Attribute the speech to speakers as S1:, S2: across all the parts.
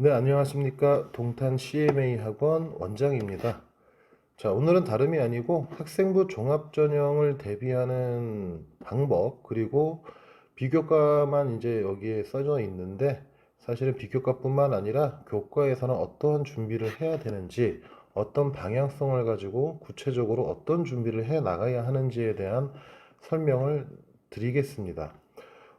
S1: 네, 안녕하십니까. 동탄 CMA 학원 원장입니다. 자, 오늘은 다름이 아니고 학생부 종합전형을 대비하는 방법, 그리고 비교과만 이제 여기에 써져 있는데, 사실은 비교과뿐만 아니라 교과에서는 어떠한 준비를 해야 되는지, 어떤 방향성을 가지고 구체적으로 어떤 준비를 해 나가야 하는지에 대한 설명을 드리겠습니다.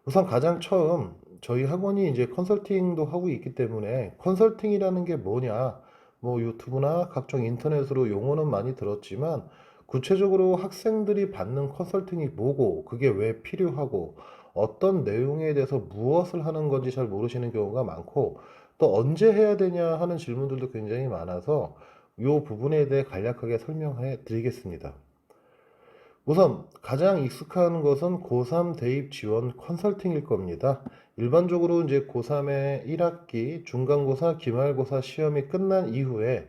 S1: 우선 가장 처음 저희 학원이 이제 컨설팅도 하고 있기 때문에 컨설팅이라는 게 뭐냐, 뭐 유튜브나 각종 인터넷으로 용어는 많이 들었지만 구체적으로 학생들이 받는 컨설팅이 뭐고 그게 왜 필요하고 어떤 내용에 대해서 무엇을 하는 건지 잘 모르시는 경우가 많고, 또 언제 해야 되냐 하는 질문들도 굉장히 많아서 이 부분에 대해 간략하게 설명해 드리겠습니다. 우선 가장 익숙한 것은 고3 대입 지원 컨설팅일 겁니다. 일반적으로 이제 고3의 1학기 중간고사, 기말고사 시험이 끝난 이후에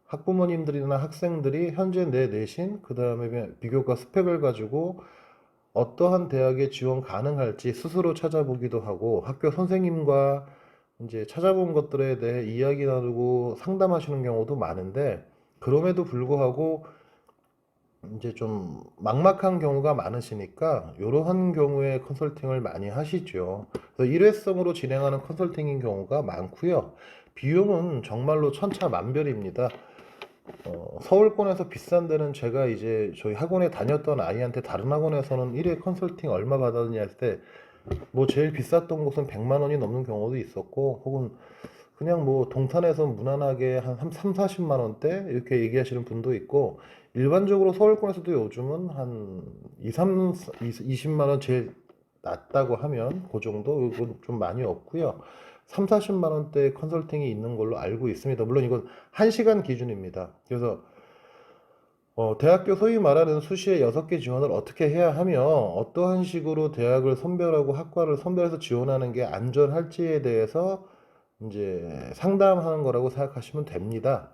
S1: 학부모님들이나 학생들이 현재 내 내신, 그 다음에 비교과 스펙을 가지고 어떠한 대학에 지원 가능할지 스스로 찾아보기도 하고, 학교 선생님과 이제 찾아본 것들에 대해 이야기 나누고 상담하시는 경우도 많은데, 그럼에도 불구하고 이제 좀 막막한 경우가 많으시니까 이러한 경우에 컨설팅을 많이 하시죠. 그래서 일회성으로 진행하는 컨설팅인 경우가 많고요. 비용은 정말로 천차만별입니다. 서울권에서 비싼 데는 제가 이제 저희 학원에 다녔던 아이한테 다른 학원에서는 1회 컨설팅 얼마 받았느냐 할 때 뭐 제일 비쌌던 곳은 100만 원이 넘는 경우도 있었고, 혹은 그냥 뭐 동탄에서 무난하게 한 3, 40만 원대 이렇게 얘기하시는 분도 있고, 일반적으로 서울권에서도 요즘은 한 2, 3, 20만 원 제일 낮다고 하면 그 정도, 이건 좀 많이 없고요. 3, 40만 원대 컨설팅이 있는 걸로 알고 있습니다. 물론 이건 1시간 기준입니다. 그래서 대학교 소위 말하는 수시에 6개 지원을 어떻게 해야 하며 어떠한 식으로 대학을 선별하고 학과를 선별해서 지원하는 게 안전할지에 대해서 이제 상담하는 거라고 생각하시면 됩니다.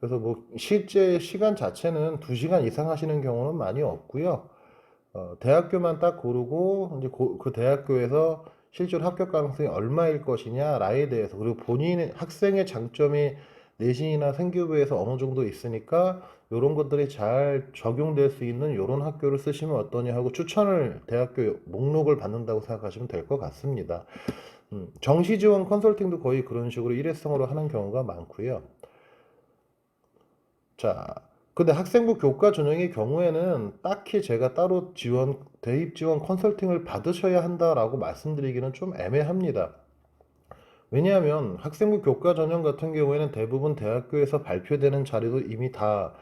S1: 그래서 뭐 실제 시간 자체는 2시간 이상 하시는 경우는 많이 없고요. 대학교만 딱 고르고 이제 그 대학교에서 실제로 합격 가능성이 얼마일 것이냐라에 대해서, 그리고 본인의 학생의 장점이 내신이나 생기부에서 어느 정도 있으니까 이런 것들이 잘 적용될 수 있는 이런 학교를 쓰시면 어떠냐 하고 추천을, 대학교 목록을 받는다고 생각하시면 될 것 같습니다. 정시 지원 컨설팅도 거의 그런 식으로 일회성으로 하는 경우가 많고요. 자, 근데 학생부 교과 전형의 경우에는 딱히 제가 따로 지원, 대입 지원 컨설팅을 받으셔야 한다라고 말씀드리기는 좀 애매합니다. 왜냐하면 학생부 교과 전형 같은 경우에는 대부분 대학교에서 발표되는 자료도 이미 다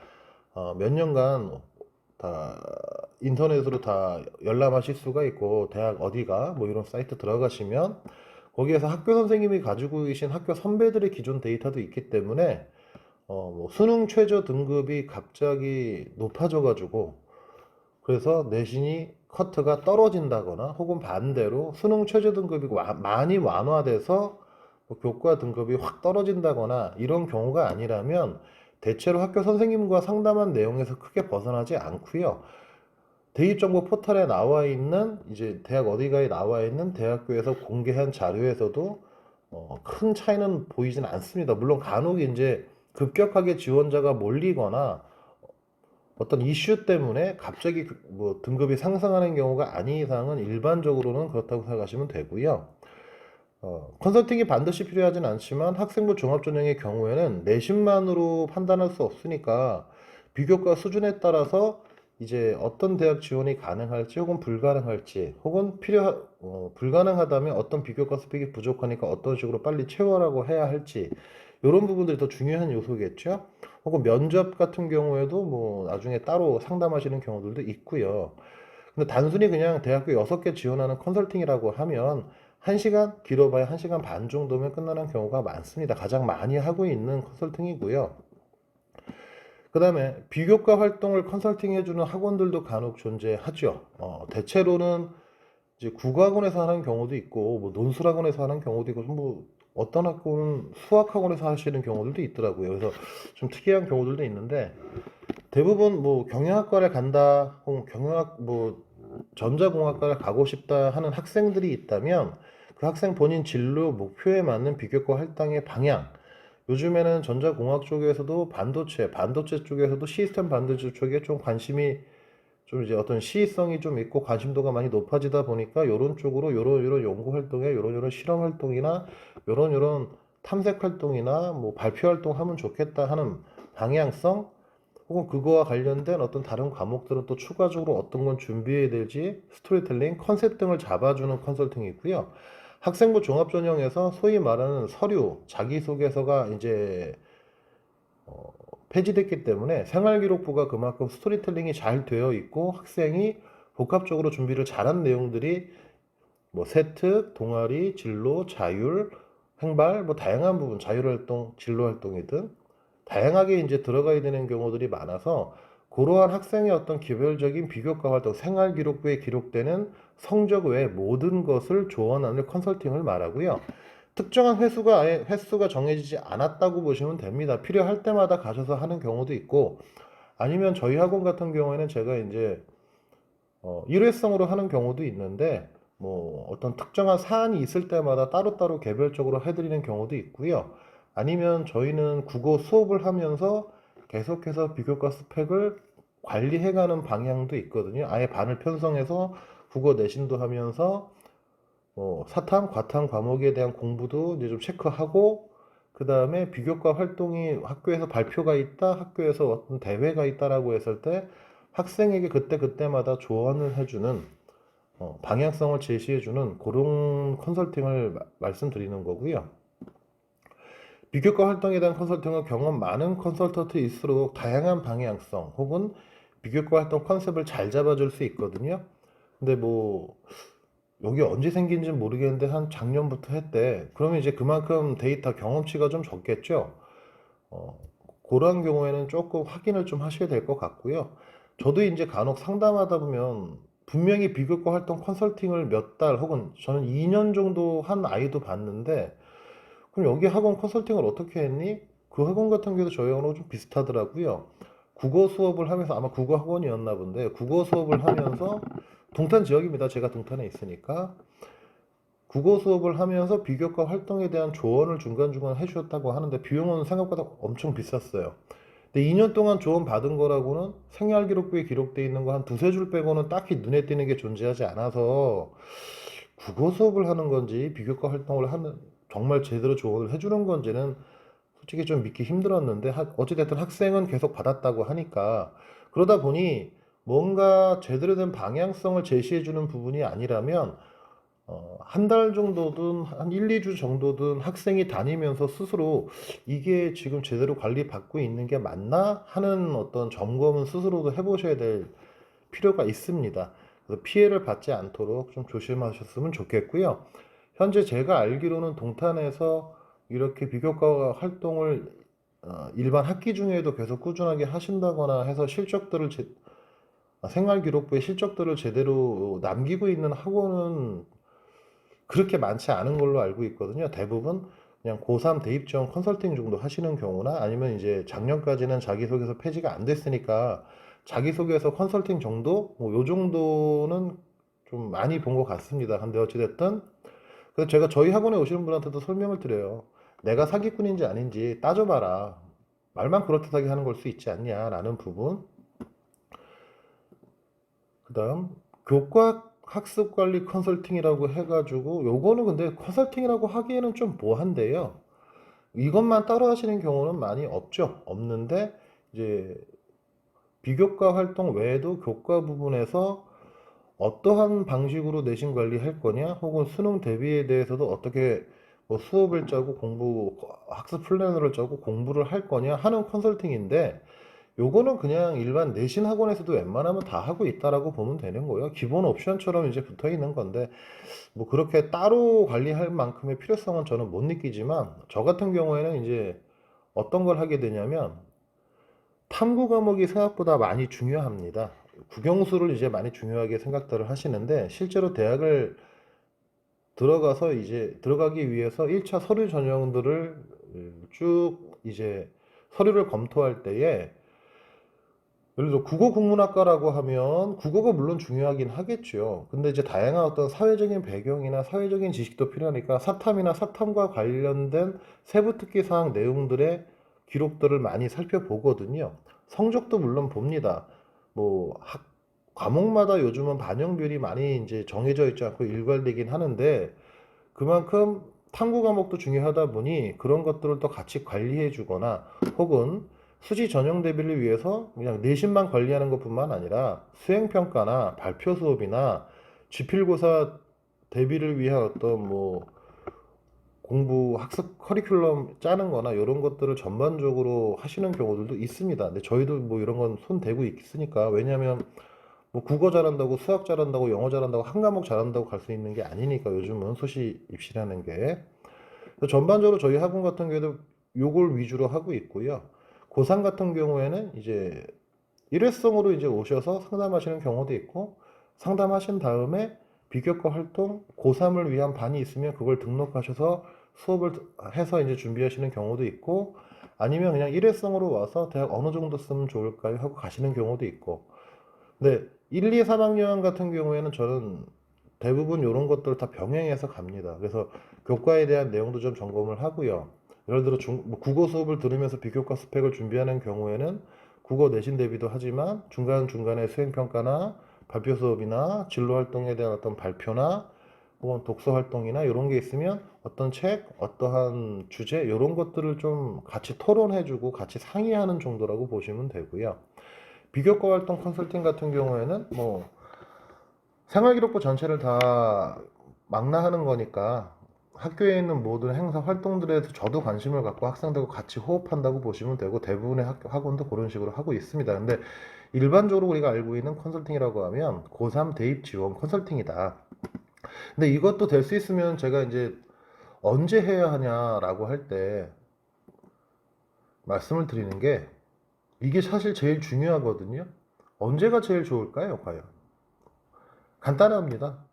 S1: 몇 년간 다 인터넷으로 다 열람하실 수가 있고, 대학 어디가 뭐 이런 사이트 들어가시면 거기에서 학교 선생님이 가지고 계신 학교 선배들의 기존 데이터도 있기 때문에 뭐 수능 최저 등급이 갑자기 높아져가지고 그래서 내신이 커트가 떨어진다거나, 혹은 반대로 수능 최저 등급이 많이 완화돼서 뭐 교과 등급이 확 떨어진다거나 이런 경우가 아니라면 대체로 학교 선생님과 상담한 내용에서 크게 벗어나지 않고요. 대입정보 포털에 나와 있는, 이제 대학 어디가에 나와 있는 대학교에서 공개한 자료에서도 큰 차이는 보이진 않습니다. 물론 간혹 이제 급격하게 지원자가 몰리거나 어떤 이슈 때문에 갑자기 뭐 등급이 상승하는 경우가 아닌 이상은 일반적으로는 그렇다고 생각하시면 되고요. 컨설팅이 반드시 필요하진 않지만 학생부 종합전형의 경우에는 내신만으로 판단할 수 없으니까 비교과 수준에 따라서 이제 어떤 대학 지원이 가능할지 혹은 불가능할지, 혹은 불가능하다면 어떤 비교과 스펙이 부족하니까 어떤 식으로 빨리 채워라고 해야 할지, 이런 부분들이 더 중요한 요소겠죠. 혹은 면접 같은 경우에도 뭐 나중에 따로 상담하시는 경우들도 있고요. 근데 단순히 그냥 대학교 6개 지원하는 컨설팅이라고 하면 1시간, 길어봐야 1시간 반 정도면 끝나는 경우가 많습니다. 가장 많이 하고 있는 컨설팅이고요. 그 다음에 비교과 활동을 컨설팅 해주는 학원들도 간혹 존재하죠. 대체로는 이제 국어학원에서 하는 경우도 있고, 뭐 논술학원에서 하는 경우도 있고, 뭐 어떤 학교는 수학학원에서 하시는 경우들도 있더라고요. 그래서 좀 특이한 경우들도 있는데, 대부분 뭐 경영학과를 간다, 혹은 경영학 뭐 전자공학과를 가고 싶다 하는 학생들이 있다면 그 학생 본인 진로 목표에 맞는 비교과 할당의 방향, 요즘에는 전자공학 쪽에서도 반도체 쪽에서도 시스템 반도체 쪽에 좀 관심이 좀 이제 어떤 시의성이 좀 있고 관심도가 많이 높아지다 보니까 요런 쪽으로 요런 연구 활동에 요런 실험 활동이나 요런 탐색 활동이나 뭐 발표 활동하면 좋겠다 하는 방향성, 혹은 그거와 관련된 어떤 다른 과목들은 또 추가적으로 어떤 건 준비해야 될지 스토리텔링, 컨셉 등을 잡아주는 컨설팅이 있고요. 학생부 종합전형에서 소위 말하는 서류, 자기소개서가 이제 폐지됐기 때문에 생활기록부가 그만큼 스토리텔링이 잘 되어 있고 학생이 복합적으로 준비를 잘한 내용들이 뭐 세특, 동아리, 진로, 자율, 행발, 뭐 다양한 부분, 자율활동, 진로활동이든 다양하게 이제 들어가야 되는 경우들이 많아서 그러한 학생의 어떤 개별적인 비교과 활동, 생활기록부에 기록되는 성적 외 모든 것을 조언하는 컨설팅을 말하고요. 특정한 횟수가 아예 횟수가 정해지지 않았다고 보시면 됩니다. 필요할 때마다 가셔서 하는 경우도 있고 아니면 저희 학원 같은 경우에는 제가 이제 일회성으로 하는 경우도 있는데 뭐 어떤 특정한 사안이 있을 때마다 따로따로 개별적으로 해드리는 경우도 있고요. 아니면 저희는 국어 수업을 하면서 계속해서 비교과 스펙을 관리해가는 방향도 있거든요. 아예 반을 편성해서 국어 내신도 하면서 사탐, 과탐 과목에 대한 공부도 이제 좀 체크하고 그 다음에 비교과 활동이 학교에서 발표가 있다, 학교에서 어떤 대회가 있다라고 했을 때 학생에게 그때그때마다 조언을 해주는 방향성을 제시해주는 그런 컨설팅을 말씀드리는 거고요. 비교과 활동에 대한 컨설팅은 경험 많은 컨설턴트일수록 다양한 방향성 혹은 비교과 활동 컨셉을 잘 잡아줄 수 있거든요. 근데 뭐 여기 언제 생긴지 모르겠는데 한 작년부터 했대. 그러면 이제 그만큼 데이터 경험치가 좀 적겠죠. 어, 그런 경우에는 조금 확인을 좀 하셔야 될 것 같고요. 저도 이제 간혹 상담하다 보면 분명히 비교과 활동 컨설팅을 몇 달 혹은 저는 2년 정도 한 아이도 봤는데 그럼 여기 학원 컨설팅을 어떻게 했니? 그 학원 같은 경우도 저희 학원하고 좀 비슷하더라고요. 국어 수업을 하면서 아마 국어 학원이었나 본데 국어 수업을 하면서 동탄 지역입니다. 제가 동탄에 있으니까 국어 수업을 하면서 비교과 활동에 대한 조언을 중간중간 해주셨다고 하는데 비용은 생각보다 엄청 비쌌어요. 근데 2년 동안 조언 받은 거라고는 생활기록부에 기록되어 있는 거 한 두세 줄 빼고는 딱히 눈에 띄는 게 존재하지 않아서 국어 수업을 하는 건지 비교과 활동을 하는 정말 제대로 조언을 해주는 건지는 솔직히 좀 믿기 힘들었는데 어찌됐든 학생은 계속 받았다고 하니까 그러다 보니 뭔가 제대로 된 방향성을 제시해주는 부분이 아니라면 한 달 정도든 한 1, 2주 정도든 학생이 다니면서 스스로 이게 지금 제대로 관리받고 있는 게 맞나 하는 어떤 점검은 스스로도 해보셔야 될 필요가 있습니다. 그래서 피해를 받지 않도록 좀 조심하셨으면 좋겠고요. 현재 제가 알기로는 동탄에서 이렇게 비교과 활동을 일반 학기 중에도 계속 꾸준하게 하신다거나 해서 생활기록부의 실적들을 제대로 남기고 있는 학원은 그렇게 많지 않은 걸로 알고 있거든요. 대부분 그냥 고3 대입 지원 컨설팅 정도 하시는 경우나 아니면 이제 작년까지는 자기소개서 폐지가 안 됐으니까 자기소개서 컨설팅 정도? 뭐 요 정도는 좀 많이 본 것 같습니다. 근데 어찌됐든 그래서 제가 저희 학원에 오시는 분한테도 설명을 드려요. 내가 사기꾼인지 아닌지 따져봐라. 말만 그렇듯하게 하는 걸 수 있지 않냐라는 부분. 그 다음 교과 학습관리 컨설팅이라고 해가지고 요거는 근데 컨설팅이라고 하기에는 좀 뭐한데요. 이것만 따로 하시는 경우는 많이 없죠. 없는데 이제 비교과 활동 외에도 교과 부분에서 어떠한 방식으로 내신 관리할 거냐 혹은 수능 대비에 대해서도 어떻게 뭐 수업을 짜고 학습 플래너를 짜고 공부를 할 거냐 하는 컨설팅인데 요거는 그냥 일반 내신 학원에서도 웬만하면 다 하고 있다라고 보면 되는 거예요. 기본 옵션처럼 이제 붙어 있는 건데, 뭐 그렇게 따로 관리할 만큼의 필요성은 저는 못 느끼지만, 저 같은 경우에는 이제 어떤 걸 하게 되냐면, 탐구 과목이 생각보다 많이 중요합니다. 국영수를 이제 많이 중요하게 생각들을 하시는데, 실제로 대학을 들어가서 이제 들어가기 위해서 1차 서류 전형들을 쭉 이제 서류를 검토할 때에 예를 들어 국어 국문학과라고 하면 국어가 물론 중요하긴 하겠죠. 근데 이제 다양한 어떤 사회적인 배경이나 사회적인 지식도 필요하니까 사탐이나 사탐과 관련된 세부 특기 사항 내용들의 기록들을 많이 살펴보거든요. 성적도 물론 봅니다. 뭐 과목마다 요즘은 반영비율이 많이 이제 정해져 있지 않고 일괄되긴 하는데, 그만큼 탐구 과목도 중요하다 보니 그런 것들을 또 같이 관리해 주거나, 혹은 수시 전형 대비를 위해서 그냥 내신만 관리하는 것뿐만 아니라 수행평가나 발표 수업이나 지필고사 대비를 위한 어떤 뭐 공부 학습 커리큘럼 짜는 거나 이런 것들을 전반적으로 하시는 경우들도 있습니다. 근데 저희도 뭐 이런 건 손 대고 있으니까. 왜냐면 뭐 국어 잘한다고 수학 잘한다고 영어 잘한다고 한 과목 잘한다고 갈 수 있는 게 아니니까, 요즘은 수시 입시라는 게. 그래서 전반적으로 저희 학원 같은 경우에도 요걸 위주로 하고 있고요. 고3 같은 경우에는 이제 일회성으로 이제 오셔서 상담하시는 경우도 있고, 상담하신 다음에 비교과 활동 고3을 위한 반이 있으면 그걸 등록하셔서 수업을 해서 이제 준비하시는 경우도 있고, 아니면 그냥 일회성으로 와서 대학 어느 정도 쓰면 좋을까요 하고 가시는 경우도 있고. 근데 1, 2, 3학년 같은 경우에는 저는 대부분 이런 것들을 다 병행해서 갑니다. 그래서 교과에 대한 내용도 좀 점검을 하고요. 예를 들어 뭐 국어 수업을 들으면서 비교과 스펙을 준비하는 경우에는 국어 내신 대비도 하지만 중간중간에 수행평가나 발표 수업이나 진로 활동에 대한 어떤 발표나 혹은 독서 활동이나 이런 게 있으면 어떤 책, 어떠한 주제 이런 것들을 좀 같이 토론해주고 같이 상의하는 정도라고 보시면 되고요. 비교과 활동 컨설팅 같은 경우에는 뭐 생활기록부 전체를 다 망라하는 거니까 학교에 있는 모든 행사 활동들에 서 저도 관심을 갖고 학생들과 같이 호흡한다고 보시면 되고, 대부분의 학원도 그런 식으로 하고 있습니다. 근데 일반적으로 우리가 알고 있는 컨설팅이라고 하면 고3 대입 지원 컨설팅이다. 근데 이것도 될 수 있으면 제가 이제 언제 해야 하냐라고 할 때 말씀을 드리는 게, 이게 사실 제일 중요하거든요. 언제가 제일 좋을까요, 과연? 간단합니다.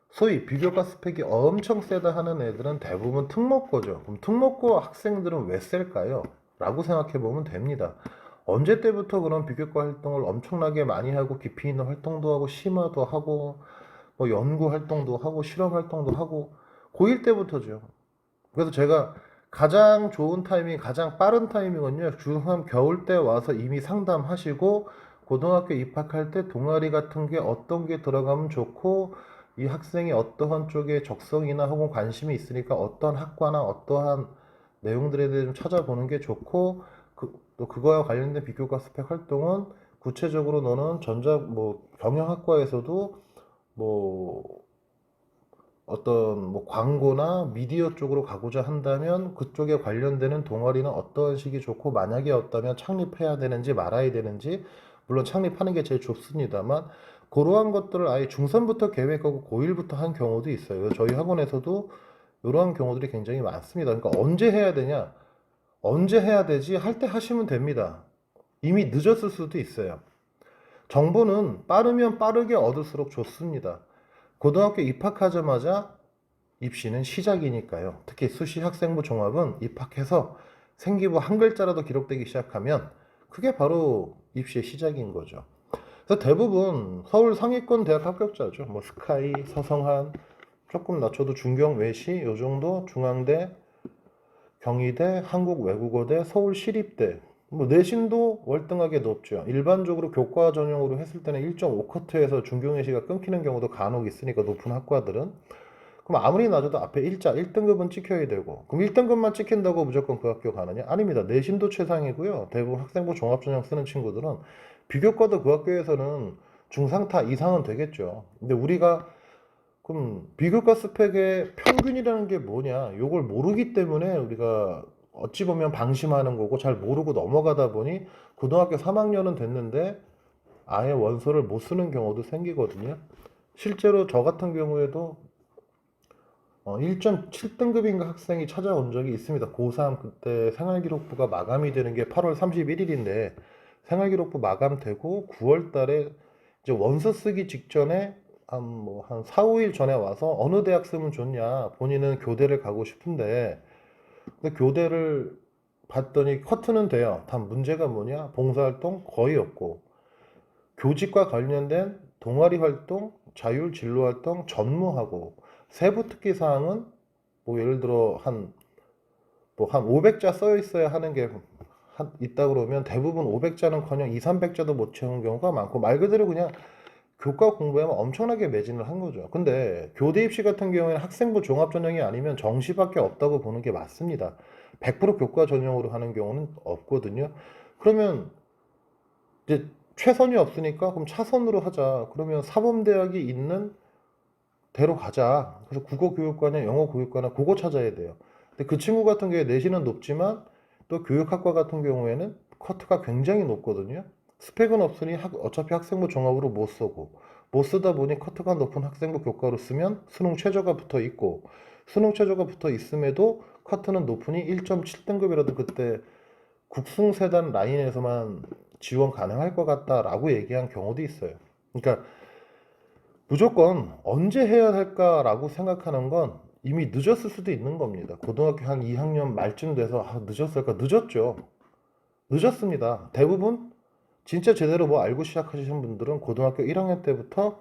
S1: 소위 비교과 스펙이 엄청 세다 하는 애들은 대부분 특목고죠. 그럼 특목고 학생들은 왜 셀까요? 라고 생각해 보면 됩니다. 언제 때부터 그런 비교과 활동을 엄청나게 많이 하고 깊이 있는 활동도 하고 심화도 하고 뭐 연구 활동도 하고 실험 활동도 하고, 고1 때부터죠. 그래서 제가 가장 좋은 타이밍, 가장 빠른 타이밍은요, 중3 겨울 때 와서 이미 상담하시고 고등학교 입학할 때 동아리 같은 게 어떤 게 들어가면 좋고, 이 학생이 어떠한 쪽에 적성이나 혹은 관심이 있으니까 어떤 학과나 어떠한 내용들에 대해 좀 찾아보는 게 좋고, 또 그거와 관련된 비교과 스펙 활동은 구체적으로 너는 뭐 경영학과에서도 뭐 어떤 뭐 광고나 미디어 쪽으로 가고자 한다면 그쪽에 관련되는 동아리는 어떤 식이 좋고, 만약에 없다면 창립해야 되는지 말아야 되는지, 물론 창립하는 게 제일 좋습니다만 그러한 것들을 아예 중선부터 계획하고 고1부터 한 경우도 있어요. 그래서 저희 학원에서도 이러한 경우들이 굉장히 많습니다. 그러니까 언제 해야 되냐, 언제 해야 되지 할 때 하시면 됩니다. 이미 늦었을 수도 있어요. 정보는 빠르면 빠르게 얻을수록 좋습니다. 고등학교 입학하자마자 입시는 시작이니까요. 특히 수시 학생부 종합은 입학해서 생기부 한 글자라도 기록되기 시작하면 그게 바로 입시의 시작인 거죠. 그래서 대부분 서울 상위권 대학 합격자죠. 뭐 스카이, 서성한, 조금 낮춰도 중경, 외시, 요 정도, 중앙대, 경희대, 한국외국어대, 서울시립대. 뭐 내신도 월등하게 높죠. 일반적으로 교과 전형으로 했을 때는 1.5커트에서 중경외시가 끊기는 경우도 간혹 있으니까, 높은 학과들은. 그럼 아무리 낮아도 앞에 1등급은 찍혀야 되고, 그럼 1등급만 찍힌다고 무조건 그 학교 가느냐? 아닙니다. 내신도 최상이고요. 대부분 학생부 종합전형 쓰는 친구들은 비교과도 그 학교에서는 중상타 이상은 되겠죠. 근데 우리가 그럼 비교과 스펙의 평균이라는 게 뭐냐? 요걸 모르기 때문에 우리가 어찌 보면 방심하는 거고 잘 모르고 넘어가다 보니 고등학교 3학년은 됐는데 아예 원서를 못 쓰는 경우도 생기거든요. 실제로 저 같은 경우에도 1.7등급인가 학생이 찾아온 적이 있습니다. 고3 그때 생활기록부가 마감이 되는 게 8월 31일인데, 생활기록부 마감되고 9월 달에 이제 원서 쓰기 직전에 한 4, 5일 전에 와서 어느 대학 쓰면 좋냐, 본인은 교대를 가고 싶은데, 근데 교대를 봤더니 커트는 돼요. 단 문제가 뭐냐? 봉사활동 거의 없고, 교직과 관련된 동아리 활동, 자율 진로 활동 전무하고 세부 특기 사항은 뭐 예를 들어 한 500자 써 있어야 하는 게 있다 그러면 대부분 500자는커녕 2, 300자도 못 채우는 경우가 많고 말 그대로 그냥 교과 공부에만 엄청나게 매진을 한 거죠. 근데 교대 입시 같은 경우에는 학생부 종합 전형이 아니면 정시밖에 없다고 보는 게 맞습니다. 100% 교과 전형으로 하는 경우는 없거든요. 그러면 이제 최선이 없으니까 그럼 차선으로 하자. 그러면 사범대학이 있는 대로 가자. 그래서 국어교육과나 영어교육과나 그거 찾아야 돼요. 근데 그 친구 같은 경우에 내신은 높지만 또 교육학과 같은 경우에는 커트가 굉장히 높거든요. 스펙은 없으니 어차피 학생부 종합으로 못 쓰고 못 쓰다 보니 커트가 높은 학생부 교과로 쓰면 수능 최저가 붙어 있고 수능 최저가 붙어 있음에도 커트는 높으니 1.7등급이라도 그때 국승세단 라인에서만 지원 가능할 것 같다라고 얘기한 경우도 있어요. 그러니까 무조건 언제 해야 할까라고 생각하는 건 이미 늦었을 수도 있는 겁니다. 고등학교 한 2학년 말쯤 돼서 늦었을까? 늦었죠. 늦었습니다. 대부분 진짜 제대로 뭐 알고 시작하시는 분들은 고등학교 1학년 때부터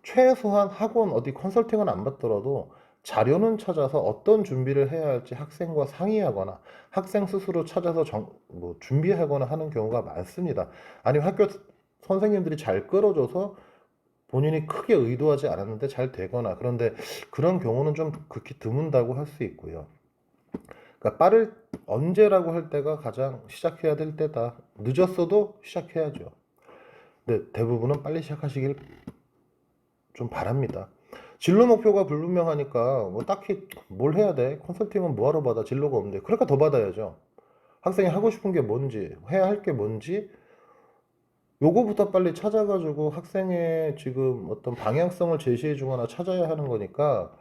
S1: 최소한 학원 어디 컨설팅은 안 받더라도 자료는 찾아서 어떤 준비를 해야 할지 학생과 상의하거나 학생 스스로 찾아서 준비하거나 하는 경우가 많습니다. 아니면 학교 선생님들이 잘 끌어줘서 본인이 크게 의도하지 않았는데 잘 되거나 그런데 그런 경우는 좀 극히 드문다고 할 수 있고요. 그러니까 빠를 언제라고 할 때가 가장 시작해야 될 때다. 늦었어도 시작해야죠. 근데 대부분은 빨리 시작하시길 좀 바랍니다. 진로 목표가 불분명하니까 뭐 딱히 뭘 해야 돼? 컨설팅은 뭐하러 받아? 진로가 없는데. 그러니까 더 받아야죠. 학생이 하고 싶은 게 뭔지, 해야 할 게 뭔지 요거부터 빨리 찾아가지고 학생의 지금 어떤 방향성을 제시해 주거나 찾아야 하는 거니까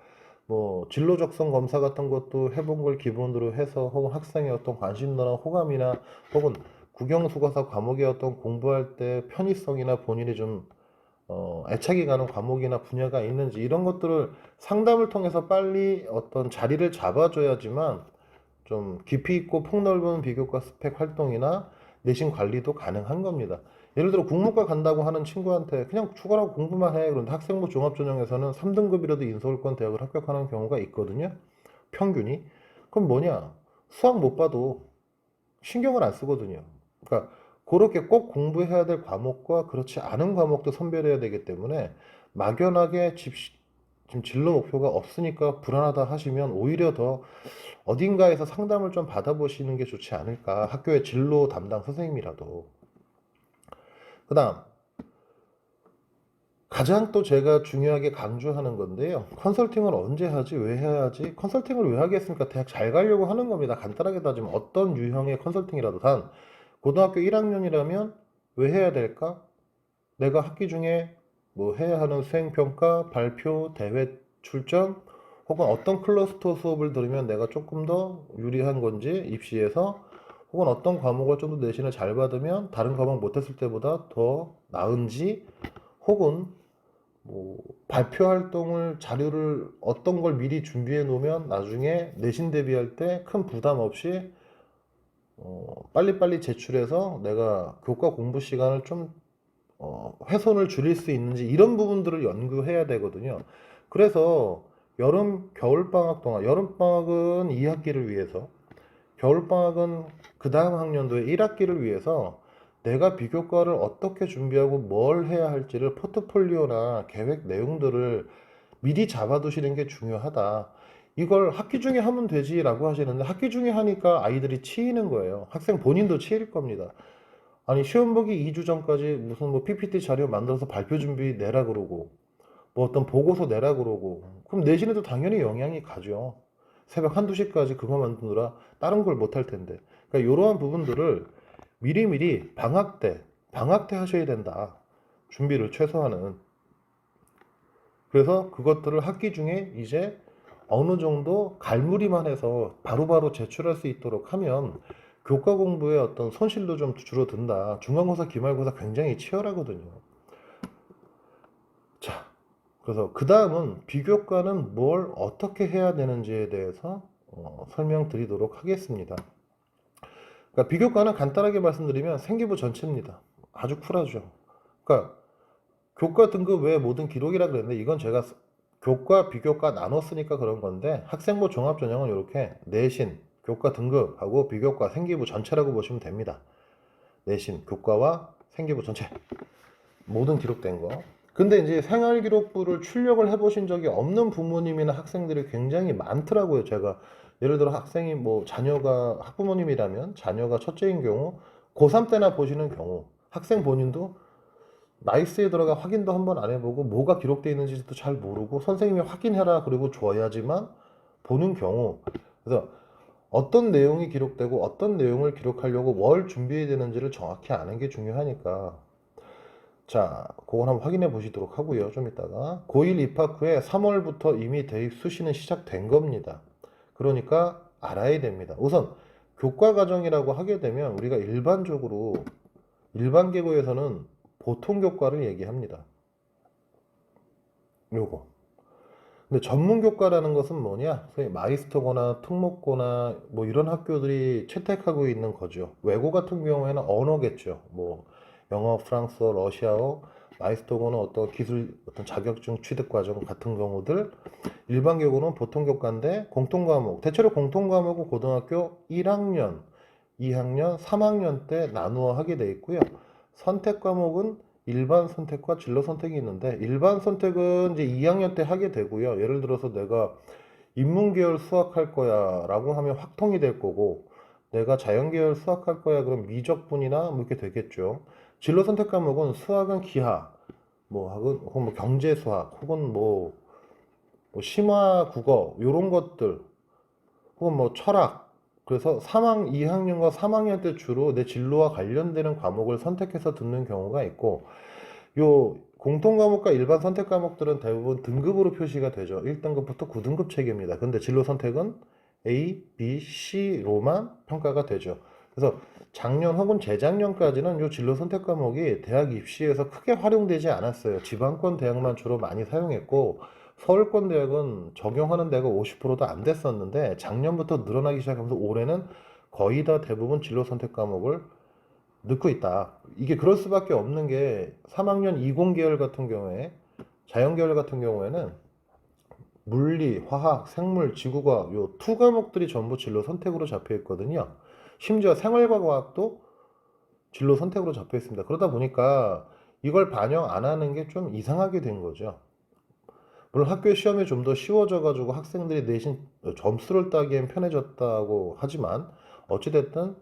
S1: 뭐 진로 적성 검사 같은 것도 해본 걸 기본으로 해서 혹은 학생의 어떤 관심도나 호감이나 혹은 국영수거사 과목의 어떤 공부할 때 편의성이나 본인이 좀 애착이 가는 과목이나 분야가 있는지 이런 것들을 상담을 통해서 빨리 어떤 자리를 잡아줘야지만 좀 깊이 있고 폭넓은 비교과 스펙 활동이나 내신 관리도 가능한 겁니다. 예를 들어 국문과 간다고 하는 친구한테 그냥 죽어라고 공부만 해. 그런데 학생부 종합전형에서는 3등급이라도 인서울권 대학을 합격하는 경우가 있거든요. 평균이. 그럼 뭐냐? 수학 못 봐도 신경을 안 쓰거든요. 그러니까 그렇게 꼭 공부해야 될 과목과 그렇지 않은 과목도 선별해야 되기 때문에 막연하게 지금 진로 목표가 없으니까 불안하다 하시면 오히려 더 어딘가에서 상담을 좀 받아보시는 게 좋지 않을까. 학교의 진로 담당 선생님이라도. 그 다음, 가장 또 제가 중요하게 강조하는 건데요. 컨설팅을 언제 하지? 왜 해야 하지? 컨설팅을 왜 하겠습니까? 대학 잘 가려고 하는 겁니다. 간단하게 따지면 어떤 유형의 컨설팅이라도 단, 고등학교 1학년이라면 왜 해야 될까? 내가 학기 중에 뭐 해야 하는 수행평가, 발표, 대회 출전, 혹은 어떤 클러스터 수업을 들으면 내가 조금 더 유리한 건지 입시에서 혹은 어떤 과목을 좀 더 내신을 잘 받으면 다른 과목 못했을 때보다 더 나은지 혹은 뭐 발표 활동을 자료를 어떤 걸 미리 준비해 놓으면 나중에 내신 대비할 때 큰 부담 없이 빨리빨리 제출해서 내가 교과 공부 시간을 좀 훼손을 줄일 수 있는지 이런 부분들을 연구해야 되거든요. 그래서 여름, 겨울방학 동안, 여름방학은 2학기를 위해서, 겨울방학은 그 다음 학년도에 1학기를 위해서 내가 비교과를 어떻게 준비하고 뭘 해야 할지를 포트폴리오나 계획 내용들을 미리 잡아두시는 게 중요하다. 이걸 학기 중에 하면 되지라고 하시는데 학기 중에 하니까 아이들이 치이는 거예요. 학생 본인도 치일 겁니다. 아니 시험 보기 2주 전까지 무슨 뭐 PPT 자료 만들어서 발표 준비 내라 그러고 뭐 어떤 보고서 내라 그러고 그럼 내신에도 당연히 영향이 가죠. 새벽 한두 시까지 그거 만드느라 다른 걸 못 할 텐데. 그러니까 이러한 부분들을 미리미리 방학 때 하셔야 된다. 준비를 최소한은. 그래서 그것들을 학기 중에 이제 어느 정도 갈무리만 해서 바로바로 제출할 수 있도록 하면 교과 공부의 어떤 손실도 좀 줄어든다. 중간고사, 기말고사 굉장히 치열하거든요. 자, 그래서 그 다음은 비교과는 뭘 어떻게 해야 되는지에 대해서 설명드리도록 하겠습니다. 그러니까 비교과는 간단하게 말씀드리면 생기부 전체입니다. 아주 쿨하죠. 그러니까 교과 등급 외에 모든 기록이라 그랬는데 이건 제가 교과, 비교과 나눴으니까 그런 건데 학생부 종합전형은 이렇게 내신, 교과 등급하고 비교과, 생기부 전체라고 보시면 됩니다. 내신, 교과와 생기부 전체 모든 기록된 거. 근데 이제 생활기록부를 출력을 해보신 적이 없는 부모님이나 학생들이 굉장히 많더라고요. 제가 예를 들어 학생이 뭐 자녀가 학부모님이라면 자녀가 첫째인 경우 고3 때나 보시는 경우 학생 본인도 나이스에 들어가 확인도 한번 안 해보고 뭐가 기록되어 있는지도 잘 모르고 선생님이 확인해라 그리고 줘야지만 보는 경우. 그래서 어떤 내용이 기록되고 어떤 내용을 기록하려고 뭘 준비해야 되는지를 정확히 아는 게 중요하니까. 자, 그건 한번 확인해 보시도록 하고요. 좀 이따가 고1 입학 후에 3월부터 이미 대입 수시는 시작된 겁니다. 그러니까 알아야 됩니다. 우선 교과 과정이라고 하게 되면 우리가 일반적으로 일반 계고에서는 보통 교과를 얘기합니다. 요거. 근데 전문 교과라는 것은 뭐냐? 소위 마이스터거나 특목고나 뭐 이런 학교들이 채택하고 있는 거죠. 외고 같은 경우에는 언어겠죠. 뭐 영어, 프랑스어, 러시아어, 마이스터고는 어떤 기술, 어떤 자격증 취득 과정 같은 경우들, 일반 교구는 보통 교과인데 공통 과목, 대체로 공통 과목은 고등학교 1학년, 2학년, 3학년 때 나누어 하게 돼 있고요. 선택 과목은 일반 선택과 진로 선택이 있는데 일반 선택은 이제 2학년 때 하게 되고요. 예를 들어서 내가 인문계열 수학할 거야 라고 하면 확통이 될 거고 내가 자연계열 수학할 거야 그럼 미적분이나 뭐 이렇게 되겠죠. 진로 선택 과목은 수학은 기하, 뭐 혹은 뭐 경제 수학 혹은 뭐 심화 국어 요런 것들 혹은 뭐 철학. 그래서 2학년과 3학년 때 주로 내 진로와 관련되는 과목을 선택해서 듣는 경우가 있고 요 공통 과목과 일반 선택 과목들은 대부분 등급으로 표시가 되죠. 1등급부터 9등급 체계입니다. 근데 진로 선택은 A, B, C로만 평가가 되죠. 그래서 작년 혹은 재작년까지는 요 진로 선택 과목이 대학 입시에서 크게 활용되지 않았어요. 지방권 대학만 주로 많이 사용했고 서울권 대학은 적용하는 데가 50%도 안 됐었는데 작년부터 늘어나기 시작하면서 올해는 거의 다 대부분 진로 선택 과목을 넣고 있다. 이게 그럴 수밖에 없는 게 3학년 20계열 같은 경우에 자연계열 같은 경우에는 물리, 화학, 생물, 지구과학 요 투 과목들이 전부 진로 선택으로 잡혀 있거든요. 심지어 생활과 과학도 진로 선택으로 잡혀 있습니다. 그러다 보니까 이걸 반영 안 하는 게 좀 이상하게 된 거죠. 물론 학교 시험이 좀 더 쉬워져 가지고 학생들이 내신 점수를 따기엔 편해졌다고 하지만 어찌됐든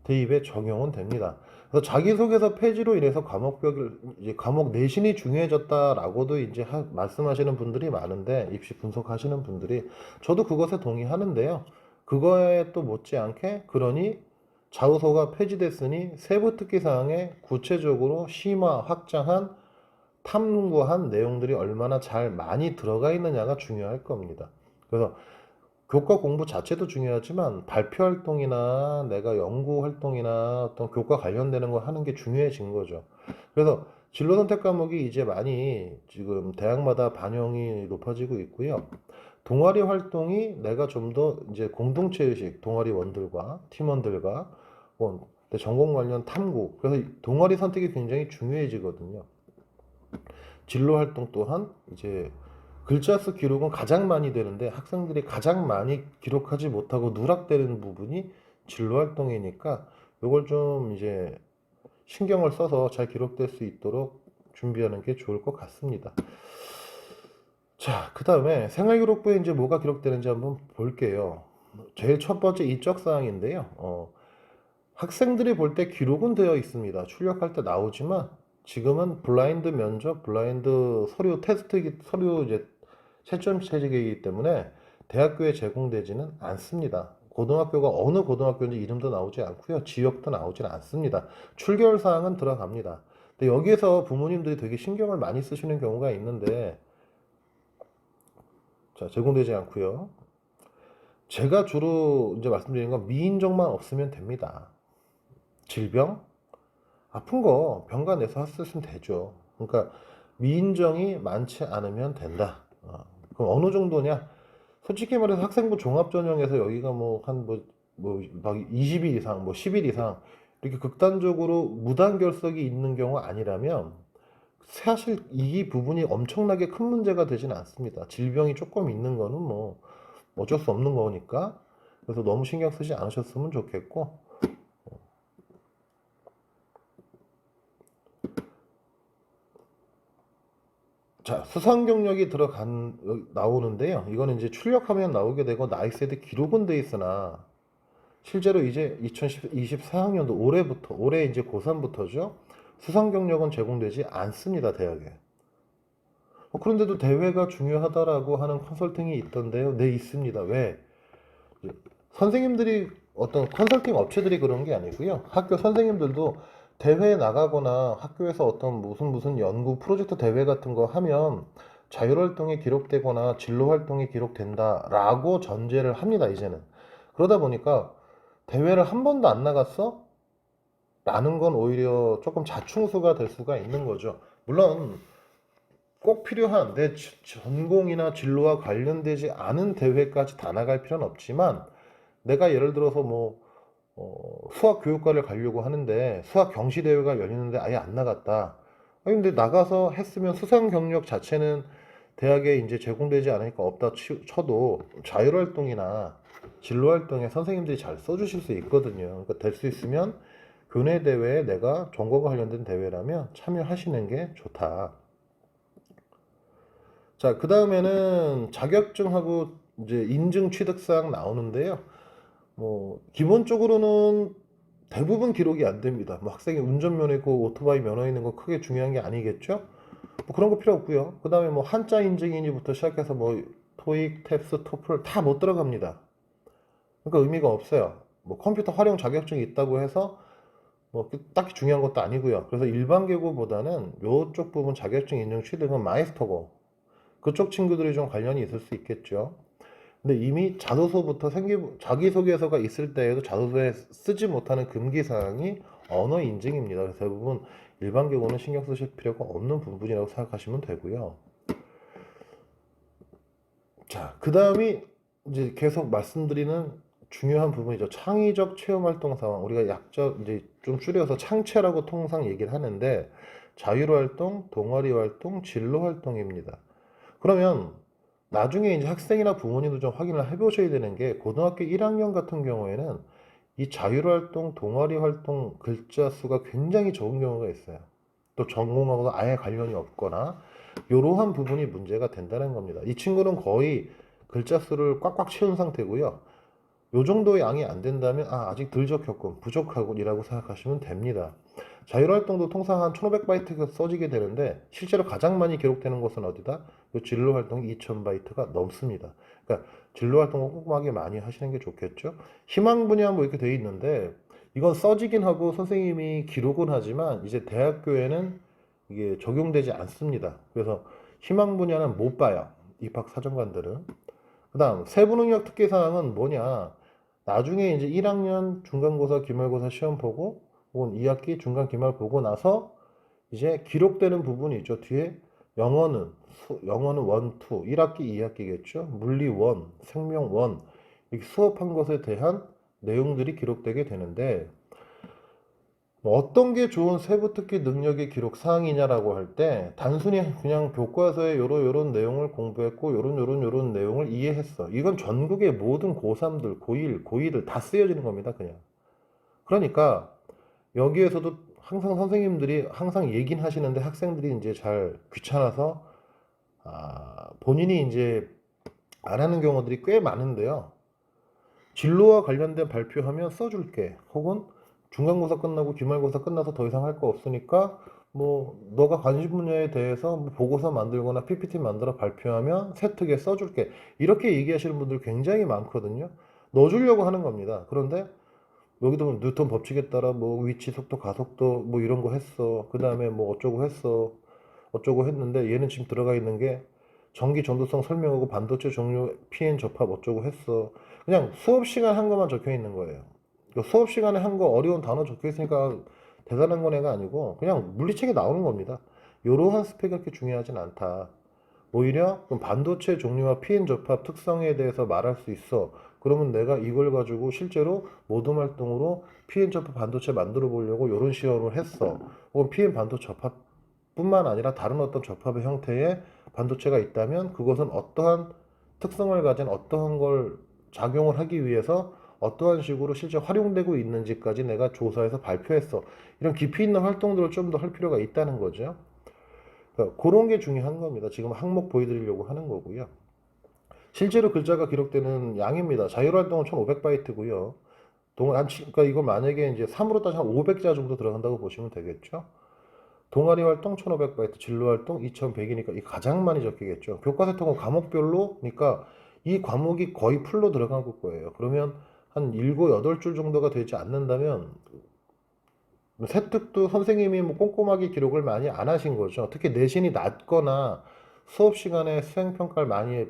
S1: 대입에 적용은 됩니다. 그래서 자기소개서 폐지로 인해서 이제 과목 내신이 중요해졌다라고도 이제 말씀하시는 분들이 많은데 입시 분석하시는 분들이 저도 그것에 동의하는데요. 그거에 또 못지않게 그러니 자소서가 폐지됐으니 세부 특기 사항에 구체적으로 심화 확장한 탐구한 내용들이 얼마나 잘 많이 들어가 있느냐가 중요할 겁니다. 그래서 교과 공부 자체도 중요하지만 발표 활동이나 내가 연구 활동이나 어떤 교과 관련되는 거 하는 게 중요해진 거죠. 그래서 진로 선택 과목이 이제 많이 지금 대학마다 반영이 높아지고 있고요. 동아리 활동이 내가 좀 더 이제 공동체 의식, 동아리원들과 팀원들과 내 전공 관련 탐구. 그래서 동아리 선택이 굉장히 중요해지거든요. 진로 활동 또한 이제 글자 수 기록은 가장 많이 되는데 학생들이 가장 많이 기록하지 못하고 누락되는 부분이 진로 활동이니까 이걸 좀 이제 신경을 써서 잘 기록될 수 있도록 준비하는 게 좋을 것 같습니다. 자, 그 다음에 생활기록부에 이제 뭐가 기록되는지 한번 볼게요. 제일 첫 번째 이적 사항인데요. 학생들이 볼 때 기록은 되어 있습니다. 출력할 때 나오지만 지금은 블라인드 면접, 블라인드 서류 테스트, 서류 이제 채점 체제이기 때문에 대학교에 제공되지는 않습니다. 고등학교가 어느 고등학교인지 이름도 나오지 않고요. 지역도 나오질 않습니다. 출결 사항은 들어갑니다. 근데 여기에서 부모님들이 되게 신경을 많이 쓰시는 경우가 있는데 자, 제공되지 않고요. 제가 주로 이제 말씀드리는 건 미인정만 없으면 됩니다. 질병, 아픈 거 병가 내서 쓰시면 되죠. 그러니까 미인정이 많지 않으면 된다. 그럼 어느 정도냐? 솔직히 말해서 학생부 종합전형에서 여기가 뭐 한 막 20일 이상, 뭐 10일 이상 이렇게 극단적으로 무단결석이 있는 경우가 아니라면 사실 이 부분이 엄청나게 큰 문제가 되지는 않습니다. 질병이 조금 있는 거는 뭐 어쩔 수 없는 거니까. 그래서 너무 신경 쓰지 않으셨으면 좋겠고. 자, 수상 경력이 나오는데요. 이거는 이제 출력하면 나오게 되고 나이스에도 기록은 돼 있으나 실제로 이제 2024학년도 올해 이제 고3부터죠. 수상 경력은 제공되지 않습니다, 대학에. 그런데도 대회가 중요하다라고 하는 컨설팅이 있던데요. 네, 있습니다. 왜? 선생님들이 어떤 컨설팅 업체들이 그런 게 아니고요. 학교 선생님들도 대회에 나가거나 학교에서 어떤 무슨 연구 프로젝트 대회 같은 거 하면 자율활동이 기록되거나 진로활동이 기록된다라고 전제를 합니다, 이제는. 그러다 보니까 대회를 한 번도 안 나갔어? 라는 건 오히려 조금 자충수가 될 수가 있는 거죠. 물론 꼭 필요한 내 전공이나 진로와 관련되지 않은 대회까지 다 나갈 필요는 없지만 내가 예를 들어서 뭐 수학 교육과를 가려고 하는데 수학 경시 대회가 열리는데 아예 안 나갔다. 아니 근데 나가서 했으면 수상 경력 자체는 대학에 이제 제공되지 않으니까 없다 쳐도 자율활동이나 진로활동에 선생님들이 잘 써주실 수 있거든요. 그러니까 될 수 있으면 교내 대회에 내가 전공과 관련된 대회라면 참여하시는 게 좋다. 자, 그 다음에는 자격증하고 이제 인증 취득사항 나오는데요. 뭐 기본적으로는 대부분 기록이 안 됩니다. 뭐 학생이 운전면허 있고 오토바이 면허 있는 거 크게 중요한 게 아니겠죠? 뭐 그런 거 필요 없고요. 그 다음에 뭐 한자 인증이니부터 시작해서 뭐 토익, 탭스, 토플 다 못 들어갑니다. 그러니까 의미가 없어요. 뭐 컴퓨터 활용 자격증이 있다고 해서 뭐 딱히 중요한 것도 아니고요. 그래서 일반 계고보다는 요쪽 부분 자격증 인증 취득은 마이스터고 그쪽 친구들이 좀 관련이 있을 수 있겠죠. 근데 이미 자소서부터 자기소개서가 있을 때에도 자소서에 쓰지 못하는 금기사항이 언어 인증입니다. 그래서 대부분 일반 경우는 신경 쓰실 필요가 없는 부분이라고 생각하시면 되고요. 자, 그 다음이 이제 계속 말씀드리는 중요한 부분이죠. 창의적 체험 활동 상황. 우리가 약적 이제 좀 줄여서 창체라고 통상 얘기를 하는데 자율활동, 동아리 활동, 진로 활동입니다. 그러면 나중에 이제 학생이나 부모님도 좀 확인을 해보셔야 되는 게 고등학교 1학년 같은 경우에는 이 자율활동, 동아리 활동 글자 수가 굉장히 적은 경우가 있어요. 또 전공하고도 아예 관련이 없거나 이러한 부분이 문제가 된다는 겁니다. 이 친구는 거의 글자 수를 꽉꽉 채운 상태고요. 요 정도 양이 안 된다면 아직 덜 적혔군, 부족하군이라고 생각하시면 됩니다. 자율활동도 통상 한 1500바이트가 써지게 되는데 실제로 가장 많이 기록되는 곳은 어디다? 요 진로활동이 2000바이트가 넘습니다. 그러니까 진로활동을 꼼꼼하게 많이 하시는 게 좋겠죠. 희망 분야 뭐 이렇게 돼 있는데 이건 써지긴 하고 선생님이 기록은 하지만 이제 대학교에는 이게 적용되지 않습니다. 그래서 희망 분야는 못 봐요. 입학 사정관들은. 그 다음 세부능력 특기사항은 뭐냐? 나중에 이제 1학년 중간고사, 기말고사 시험 보고 혹은 2학기 중간, 기말 보고 나서 이제 기록되는 부분이 있죠. 뒤에 영어는 1, 2, 1학기, 2학기겠죠. 물리 1, 생명 1 이렇게 수업한 것에 대한 내용들이 기록되게 되는데 뭐 어떤 게 좋은 세부특기 능력의 기록 사항이냐라고 할 때 단순히 그냥 교과서에 요런 내용을 공부했고 요런 내용을 이해했어. 이건 전국의 모든 고3들, 고1, 고2들 다 쓰여지는 겁니다, 그냥. 그러니까 여기에서도 항상 선생님들이 항상 얘기는 하시는데 학생들이 이제 잘 귀찮아서 본인이 이제 안 하는 경우들이 꽤 많은데요. 진로와 관련된 발표하면 써줄게. 혹은 중간고사 끝나고 기말고사 끝나서 더 이상 할 거 없으니까 뭐 너가 관심 분야에 대해서 뭐 보고서 만들거나 PPT 만들어 발표하면 세특에 써줄게. 이렇게 얘기하시는 분들 굉장히 많거든요. 넣어주려고 하는 겁니다. 그런데 여기도 보면 뉴턴 법칙에 따라 뭐 위치, 속도, 가속도 뭐 이런 거 했어. 그 다음에 뭐 어쩌고 했어. 어쩌고 했는데 얘는 지금 들어가 있는 게 전기 전도성 설명하고 반도체 종류 PN 접합 어쩌고 했어. 그냥 수업 시간 한 것만 적혀 있는 거예요. 수업 시간에 한 거 어려운 단어 적혀 있으니까 대단한 건 애가 아니고 그냥 물리책에 나오는 겁니다. 이러한 스펙이 그렇게 중요하진 않다. 오히려 그럼 반도체 종류와 피인 접합 특성에 대해서 말할 수 있어. 그러면 내가 이걸 가지고 실제로 모둠 활동으로 피인 접합 반도체 만들어 보려고 이런 시험을 했어. 혹은 피인 반도체 접합뿐만 아니라 다른 어떤 접합의 형태의 반도체가 있다면 그것은 어떠한 특성을 가진 어떠한 걸 작용을 하기 위해서 어떠한 식으로 실제 활용되고 있는지까지 내가 조사해서 발표했어. 이런 깊이 있는 활동들을 좀 더 할 필요가 있다는 거죠. 그러니까 그런 게 중요한 겁니다. 지금 항목 보여드리려고 하는 거고요. 실제로 글자가 기록되는 양입니다. 자율활동은 1500바이트고요. 그러니까 이거 만약에 이제 3으로 따지면 500자 정도 들어간다고 보시면 되겠죠. 동아리 활동 1500바이트, 진로 활동 2100이니까 이 가장 많이 적히겠죠. 교과서 통은 과목별로, 그러니까 이 과목이 거의 풀로 들어간 거예요. 그러면 한 7, 8줄 정도가 되지 않는다면 세특도 선생님이 뭐 꼼꼼하게 기록을 많이 안 하신 거죠. 특히 내신이 낮거나 수업 시간에 수행평가를 많이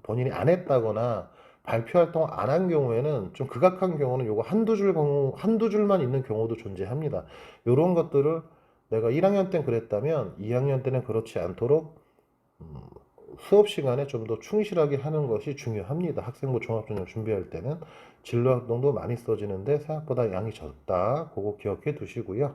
S1: 본인이 안 했다거나 발표 활동 안 한 경우에는 좀 극악한 경우는 요거 한두 줄만 있는 경우도 존재합니다. 요런 것들을 내가 1학년 때는 그랬다면 2학년 때는 그렇지 않도록 수업 시간에 좀 더 충실하게 하는 것이 중요합니다. 학생부 종합전형 준비할 때는 진로 활동도 많이 써지는데 생각보다 양이 적다. 그거 기억해 두시고요.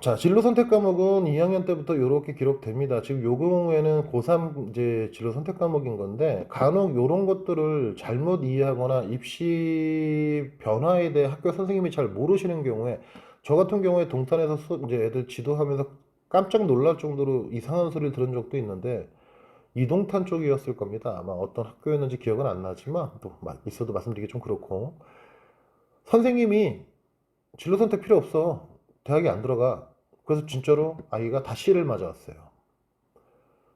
S1: 자, 진로 선택 과목은 2학년 때부터 이렇게 기록됩니다. 지금 요 경우에는 고3 이제 진로 선택 과목인 건데 간혹 요런 것들을 잘못 이해하거나 입시 변화에 대해 학교 선생님이 잘 모르시는 경우에 저 같은 경우에 동탄에서 이제 애들 지도하면서 깜짝 놀랄 정도로 이상한 소리를 들은 적도 있는데 이동탄 쪽이었을 겁니다. 아마 어떤 학교였는지 기억은 안 나지만 또 있어도 말씀드리기 좀 그렇고 선생님이 진로 선택 필요 없어. 대학에 안 들어가. 그래서 진짜로 아이가 다 C를 맞아왔어요.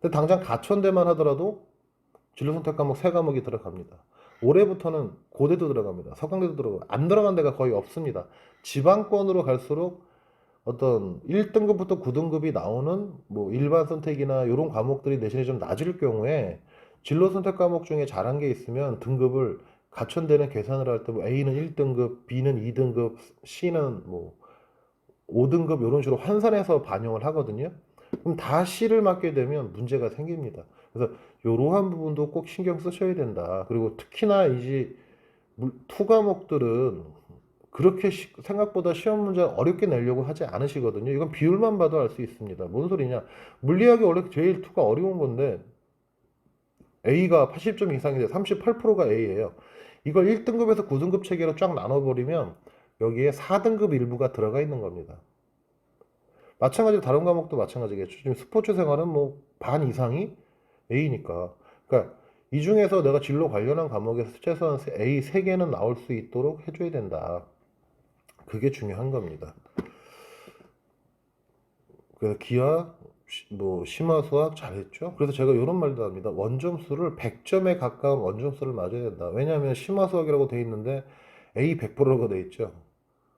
S1: 근데 당장 가천대만 하더라도 진로 선택 과목 세 과목이 들어갑니다. 올해부터는 고대도 들어갑니다. 서강대도 들어가고 안 들어간 데가 거의 없습니다. 지방권으로 갈수록 어떤 1등급부터 9등급이 나오는 뭐 일반 선택이나 이런 과목들이 내신이 좀 낮을 경우에 진로 선택 과목 중에 잘한 게 있으면 등급을 가천대는 계산을 할 때 뭐 A는 1등급, B는 2등급, C는 뭐 5등급 이런 식으로 환산해서 반영을 하거든요. 그럼 다 C를 맞게 되면 문제가 생깁니다. 그래서 이러한 부분도 꼭 신경 쓰셔야 된다. 그리고 특히나 이제 투 과목들은 그렇게 생각보다 시험 문제 어렵게 내려고 하지 않으시거든요. 이건 비율만 봐도 알 수 있습니다. 뭔 소리냐? 물리학이 원래 제일 투가 어려운 건데 A가 80점 이상인데 38%가 A예요. 이걸 1등급에서 9등급 체계로 쫙 나눠버리면 여기에 4등급 일부가 들어가 있는 겁니다. 마찬가지로 다른 과목도 마찬가지겠죠. 지금 스포츠 생활은 뭐 반 이상이 A니까. 그러니까 이 중에서 내가 진로 관련한 과목에서 최소한 A 3개는 나올 수 있도록 해줘야 된다. 그게 중요한 겁니다. 그래서 기하, 뭐 심화 수학 잘했죠. 그래서 제가 이런 말도 합니다. 원점수를 100점에 가까운 원점수를 맞아야 된다. 왜냐하면 심화 수학이라고 돼 있는데 A 100%라고 돼 있죠.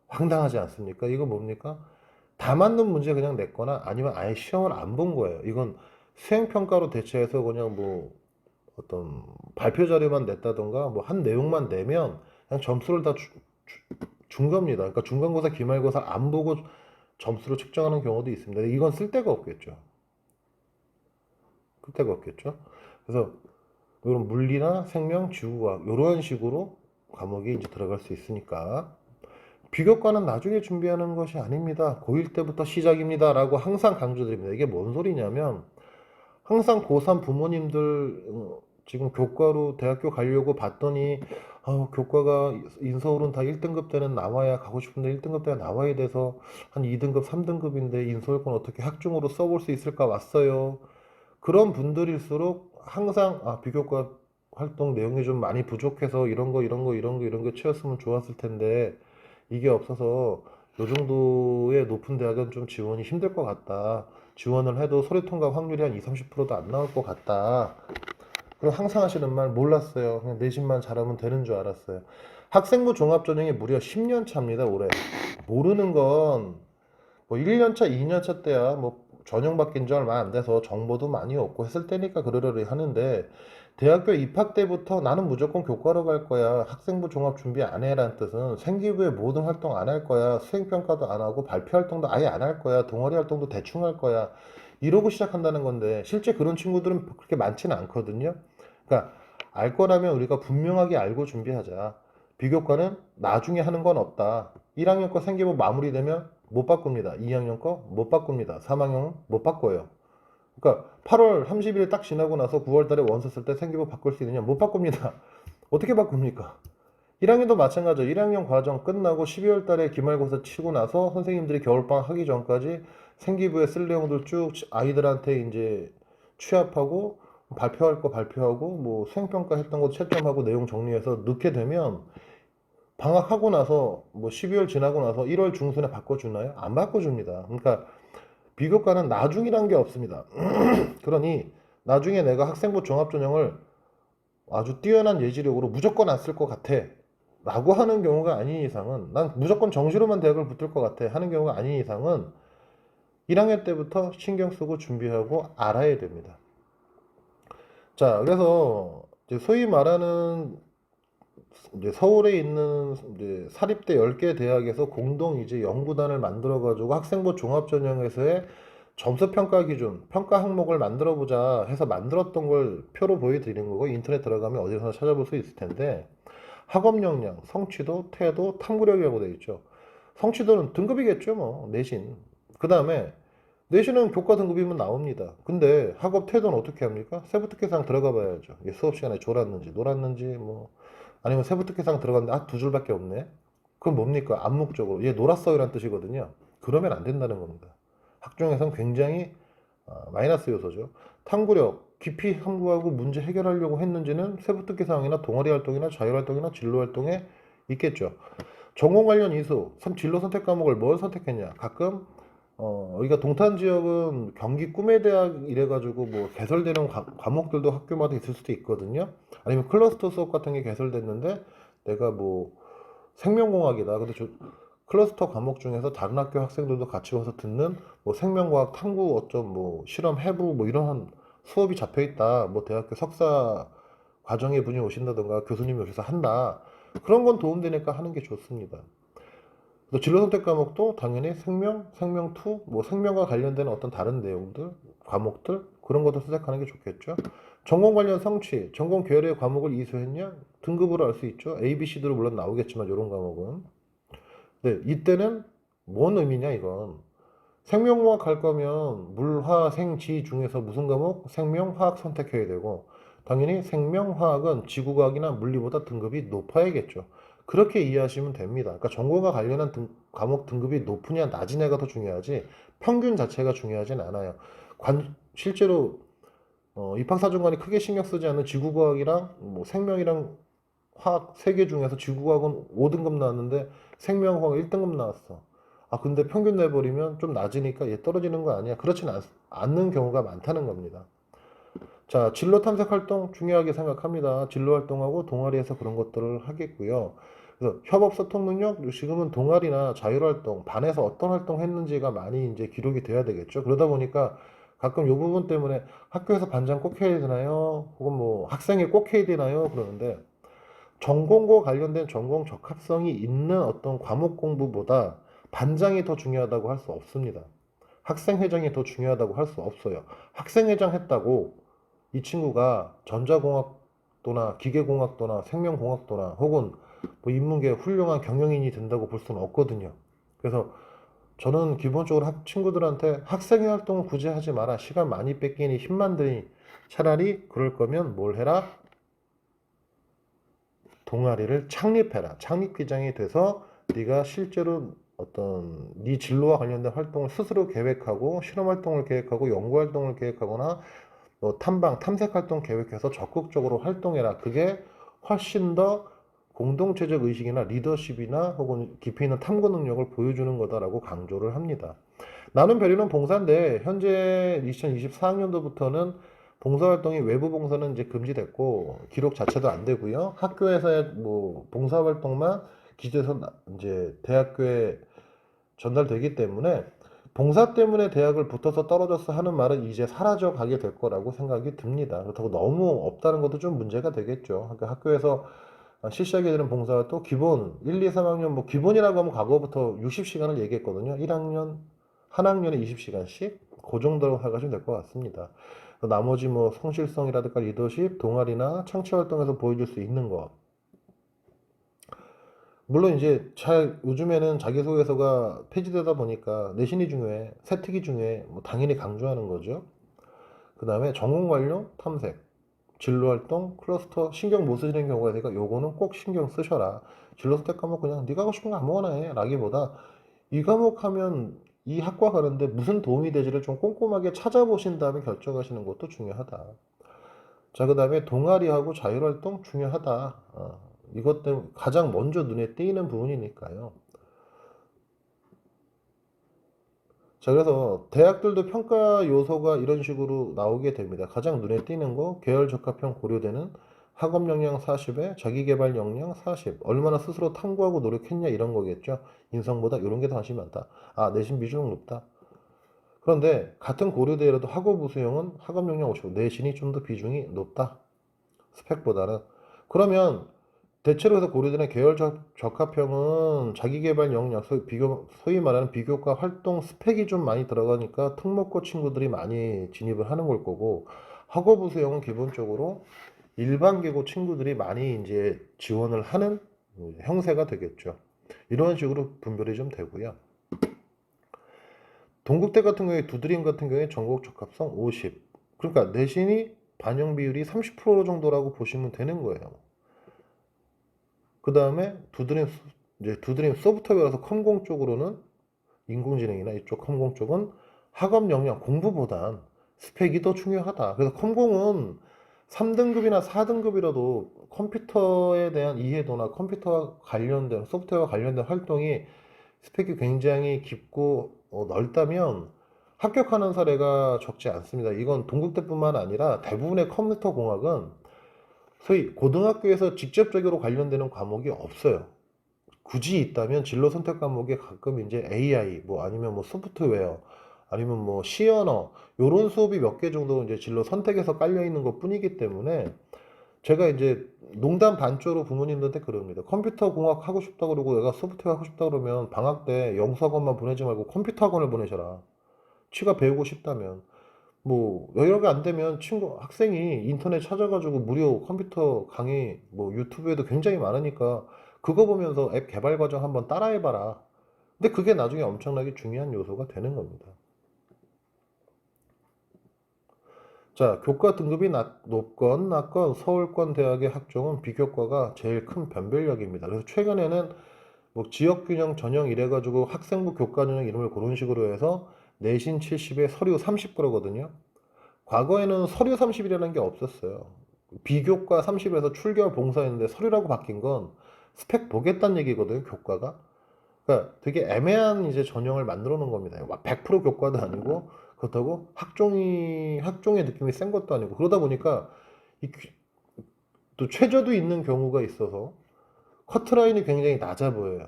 S1: 황당하지 않습니까? 이거 뭡니까? 다 맞는 문제 그냥 냈거나 아니면 아예 시험을 안 본 거예요. 이건 수행평가로 대체해서 그냥 뭐 어떤 발표 자료만 냈다던가 뭐 한 내용만 내면 그냥 점수를 다 준 겁니다. 그러니까 중간고사, 기말고사 안 보고 점수를 측정하는 경우도 있습니다. 이건 쓸 데가 없겠죠. 쓸 데가 없겠죠. 그래서 이런 물리나 생명, 지구과학 이런 식으로 과목이 이제 들어갈 수 있으니까 비교과는 나중에 준비하는 것이 아닙니다. 고1 때부터 시작입니다. 라고 항상 강조드립니다. 이게 뭔 소리냐면 항상 고3 부모님들 지금 교과로 대학교 가려고 봤더니 교과가 인서울은 다 1등급 때는 나와야 가고 싶은데 1등급 때가 나와야 돼서 한 2등급, 3등급인데 인서울권 어떻게 학종으로 써볼 수 있을까 왔어요. 그런 분들일수록 항상 비교과 활동 내용이 좀 많이 부족해서 이런 거 채웠으면 좋았을 텐데 이게 없어서 요 정도의 높은 대학은 좀 지원이 힘들 것 같다. 지원을 해도 서류 통과 확률이 한 2, 30%도 안 나올 것 같다. 그리고 항상 하시는 말 몰랐어요. 그냥 내신만 잘하면 되는 줄 알았어요. 학생부 종합전형이 무려 10년 차입니다, 올해. 모르는 건 뭐 1년 차, 2년 차 때야 뭐 전형 바뀐 지 얼마 안 돼서 정보도 많이 없고 했을 때니까 그러려니 하는데 대학교 입학 때부터 나는 무조건 교과로 갈 거야. 학생부 종합 준비 안 해라는 뜻은 생기부의 모든 활동 안 할 거야. 수행평가도 안 하고 발표 활동도 아예 안 할 거야. 동아리 활동도 대충 할 거야. 이러고 시작한다는 건데 실제 그런 친구들은 그렇게 많지는 않거든요. 그러니까 알 거라면 우리가 분명하게 알고 준비하자. 비교과는 나중에 하는 건 없다. 1학년 거 생기부 마무리되면 못 바꿉니다. 2학년 거 못 바꿉니다. 3학년 못 바꿔요. 그러니까 8월 30일 딱 지나고 나서 9월 달에 원서 쓸 때 생기부 바꿀 수 있느냐? 못 바꿉니다. 어떻게 바꿉니까? 1학년도 마찬가지죠. 1학년 과정 끝나고 12월 달에 기말고사 치고 나서 선생님들이 겨울방학 하기 전까지 생기부에 쓸 내용들 쭉 아이들한테 이제 취합하고 발표할 거 발표하고 뭐 수행평가 했던 거 채점하고 내용 정리해서 넣게 되면 방학하고 나서 뭐 12월 지나고 나서 1월 중순에 바꿔주나요? 안 바꿔줍니다. 그러니까 비교과는 나중이란 게 없습니다. 그러니 나중에 내가 학생부 종합전형을 아주 뛰어난 예지력으로 무조건 안 쓸 것 같아 라고 하는 경우가 아닌 이상은 난 무조건 정시로만 대학을 붙을 것 같아 하는 경우가 아닌 이상은 1학년 때부터 신경 쓰고 준비하고 알아야 됩니다. 자, 그래서 이제 소위 말하는 이제 서울에 있는 이제 사립대 10개 대학에서 공동 이제 연구단을 만들어 가지고 학생부 종합전형에서의 점수 평가 기준, 평가 항목을 만들어 보자 해서 만들었던 걸 표로 보여드리는 거고 인터넷 들어가면 어디서나 찾아볼 수 있을 텐데 학업 역량, 성취도, 태도, 탐구력이라고 되어 있죠. 성취도는 등급이겠죠, 뭐 내신. 그 다음에 내신은 교과 등급이면 나옵니다. 근데 학업 태도는 어떻게 합니까? 세부특기사항 들어가 봐야죠. 수업 시간에 졸았는지 놀았는지 뭐 아니면 세부특기사항 들어갔는데 아 두 줄밖에 없네. 그건 뭡니까? 암묵적으로 얘 놀았어요 라는 뜻이거든요. 그러면 안 된다는 겁니다. 학종에선 굉장히 마이너스 요소죠. 탐구력, 깊이 탐구하고 문제 해결하려고 했는지는 세부특기사항이나 동아리 활동이나 자율활동이나 진로활동에 있겠죠. 전공 관련 이수, 진로 선택 과목을 뭘 선택했냐. 가끔 여기가 동탄 지역은 경기 꿈의 대학 이래가지고 뭐 개설되는 과목들도 학교마다 있을 수도 있거든요. 아니면 클러스터 수업 같은 게 개설됐는데 내가 뭐 생명공학이다. 근데 클러스터 과목 중에서 다른 학교 학생들도 같이 와서 듣는 뭐 생명과학 탐구 어쩜 뭐 실험 해부 뭐 이런 수업이 잡혀 있다. 뭐 대학교 석사 과정에 분이 오신다던가 교수님이 오셔서 한다. 그런 건 도움되니까 하는 게 좋습니다. 또 진로 선택 과목도 당연히 생명, 생명2, 뭐 생명과 관련되는 어떤 다른 내용들, 과목들 그런 것도 선택하는 게 좋겠죠. 전공 관련 성취, 전공 계열의 과목을 이수했냐? 등급으로 알 수 있죠. A, B, C도 물론 나오겠지만 이런 과목은. 네, 이때는 뭔 의미냐 이건. 생명공학 할 거면 물, 화, 생, 지 중에서 무슨 과목? 생명, 화학 선택해야 되고 당연히 생명, 화학은 지구과학이나 물리보다 등급이 높아야겠죠. 그렇게 이해하시면 됩니다. 그러니까 전공과 관련한 과목 등급이 높으냐 낮으냐가 더 중요하지 평균 자체가 중요하진 않아요. 실제로 입학사정관이 크게 신경 쓰지 않는 지구과학이랑 뭐 생명이랑 화학 3개 중에서 지구과학은 5등급 나왔는데 생명화학 1등급 나왔어. 아, 근데 평균 내버리면 좀 낮으니까 얘 떨어지는 거 아니야? 않는 경우가 많다는 겁니다. 자, 진로 탐색 활동 중요하게 생각합니다. 진로 활동하고 동아리에서 그런 것들을 하겠고요. 그래서 협업 소통 능력, 지금은 동아리나 자율활동, 반에서 어떤 활동 했는지가 많이 이제 기록이 돼야 되겠죠. 그러다 보니까 가끔 이 부분 때문에 학교에서 반장 꼭 해야 되나요? 혹은 뭐 학생회 꼭 해야 되나요? 그러는데 전공과 관련된 전공 적합성이 있는 어떤 과목 공부보다 반장이 더 중요하다고 할 수 없습니다. 학생회장이 더 중요하다고 할 수 없어요. 학생회장 했다고 이 친구가 전자공학도나 기계공학도나 생명공학도나 혹은 뭐 인문계 훌륭한 경영인이 된다고 볼 수는 없거든요. 그래서 저는 기본적으로 친구들한테 학생회 활동을 굳이 하지 마라. 시간 많이 뺏기니 힘만 드니 차라리 그럴 거면 뭘 해라? 동아리를 창립해라. 창립기장이 돼서 네가 실제로 어떤 네 진로와 관련된 활동을 스스로 계획하고 실험 활동을 계획하고 연구 활동을 계획하거나 탐방, 탐색 활동 계획해서 적극적으로 활동해라. 그게 훨씬 더 공동체적 의식이나 리더십이나 혹은 깊이 있는 탐구 능력을 보여주는 거다라고 강조를 합니다. 나는 별이는 봉사인데 현재 2024학년도부터는 봉사활동이 외부 봉사는 이제 금지됐고 기록 자체도 안 되고요. 학교에서의 뭐 봉사활동만 기재해서 이제 대학교에 전달되기 때문에 봉사 때문에 대학을 붙어서 떨어졌어 하는 말은 이제 사라져 가게 될 거라고 생각이 듭니다. 그렇다고 너무 없다는 것도 좀 문제가 되겠죠. 그러니까 학교에서 실시하게 되는 봉사활동 기본 1, 2, 3학년 뭐 기본이라고 하면 과거부터 60시간을 얘기했거든요. 1학년 한 학년에 20시간씩 그 정도로 생각하시면 될 것 같습니다. 나머지 뭐 성실성이라든가 리더십, 동아리나 창치 활동에서 보여줄 수 있는 것. 물론 이제 잘 요즘에는 자기소개서가 폐지되다 보니까 내신이 중요해, 세특이 중요해, 뭐 당연히 강조하는 거죠. 그 다음에 전공 관련 탐색, 진로활동, 클러스터 신경 못 쓰시는 경우가 있으니까 요거는 꼭 신경 쓰셔라. 진로 선택 과목 그냥 네가 하고 싶은 거 아무거나 해 라기보다 이 과목 하면 이 학과 가는데 무슨 도움이 되지를 좀 꼼꼼하게 찾아보신 다음에 결정하시는 것도 중요하다. 자, 그 다음에 동아리하고 자율활동 중요하다. 이것 때문에 가장 먼저 눈에 띄는 부분이니까요. 자, 그래서 대학들도 평가 요소가 이런 식으로 나오게 됩니다. 가장 눈에 띄는 거, 계열 적합형 고려되는 학업 역량 40에 자기개발 역량 40. 얼마나 스스로 탐구하고 노력했냐 이런 거겠죠. 인성보다 이런 게 더 관심이 많다. 아, 내신 비중은 높다. 그런데 같은 고려대라도 학업 우수형은 학업 역량 50, 내신이 좀 더 비중이 높다. 스펙보다는. 그러면 대체로 해서 고려대는 계열 적합형은 자기개발 역량, 소위 말하는 비교과 활동 스펙이 좀 많이 들어가니까 특목고 친구들이 많이 진입을 하는 걸 거고, 학업우수형은 기본적으로 일반 계고 친구들이 많이 이제 지원을 하는 형세가 되겠죠. 이런 식으로 분별이 좀 되고요. 동국대 같은 경우에 두드림 같은 경우에 전국 적합성 50. 그러니까 내신이 반영 비율이 30% 정도라고 보시면 되는 거예요. 그 다음에 이제 두드림 소프트웨어라서 컴공 쪽으로는 인공지능이나 이쪽 컴공 쪽은 학업 역량 공부보단 스펙이 더 중요하다. 그래서 컴공은 3등급이나 4등급이라도 컴퓨터에 대한 이해도나 컴퓨터와 관련된 소프트웨어와 관련된 활동이 스펙이 굉장히 깊고 넓다면 합격하는 사례가 적지 않습니다. 이건 동국대뿐만 아니라 대부분의 컴퓨터 공학은 소위 고등학교에서 직접적으로 관련되는 과목이 없어요. 굳이 있다면 진로 선택 과목에 가끔 이제 AI 뭐 아니면 뭐 소프트웨어 아니면 뭐 C언어 요런 수업이 몇 개 정도 이제 진로 선택에서 깔려 있는 것 뿐이기 때문에 제가 이제 농담 반조로 부모님들한테 그럽니다. 컴퓨터 공학 하고 싶다 그러고 내가 소프트웨어 하고 싶다 그러면 방학 때 영수학원만 보내지 말고 컴퓨터 학원을 보내셔라. 치가 배우고 싶다면. 뭐 여유가 안 되면 친구 학생이 인터넷 찾아가지고 무료 컴퓨터 강의 뭐 유튜브에도 굉장히 많으니까 그거 보면서 앱 개발 과정 한번 따라해봐라. 근데 그게 나중에 엄청나게 중요한 요소가 되는 겁니다. 자, 교과 등급이 높건 낮건 서울권 대학의 학종은 비교과가 제일 큰 변별력입니다. 그래서 최근에는 뭐 지역균형 전형 이래가지고 학생부 교과 전형 이름을 그런 식으로 해서 내신 70에 서류 30 그러거든요. 과거에는 서류 30이라는 게 없었어요. 비교과 30에서 출결 봉사했는데 서류라고 바뀐 건 스펙 보겠다는 얘기거든요, 교과가. 그러니까 되게 애매한 이제 전형을 만들어 놓은 겁니다. 100% 교과도 아니고 그렇다고 학종의 느낌이 센 것도 아니고 그러다 보니까 또 최저도 있는 경우가 있어서 커트라인이 굉장히 낮아 보여요.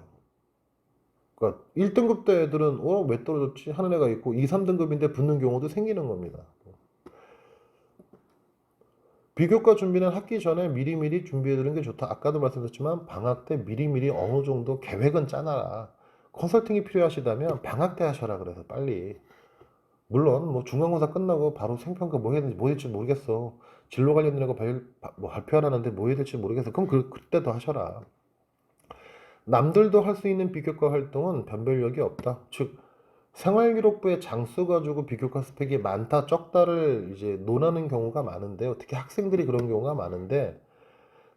S1: 그러니까 1등급 대 애들은 왜 떨어졌지 하는 애가 있고 2, 3등급인데 붙는 경우도 생기는 겁니다. 비교과 준비는 학기 전에 미리미리 준비해두는 게 좋다. 아까도 말씀드렸지만 방학 때 미리미리 어느 정도 계획은 짜놔라. 컨설팅이 필요하시다면 방학 때 하셔라. 그래서 빨리. 물론 뭐 중간고사 끝나고 바로 생평가 뭐 해야 되는지 뭐 해야 될지 모르겠어. 진로 관련된 거 뭐 발표하라는데 뭐 해야 될지 모르겠어. 그럼 그때도 하셔라. 남들도 할 수 있는 비교과 활동은 변별력이 없다. 즉 생활기록부에 장수 가지고 비교과 스펙이 많다 적다를 이제 논하는 경우가 많은데요. 특히 학생들이 그런 경우가 많은데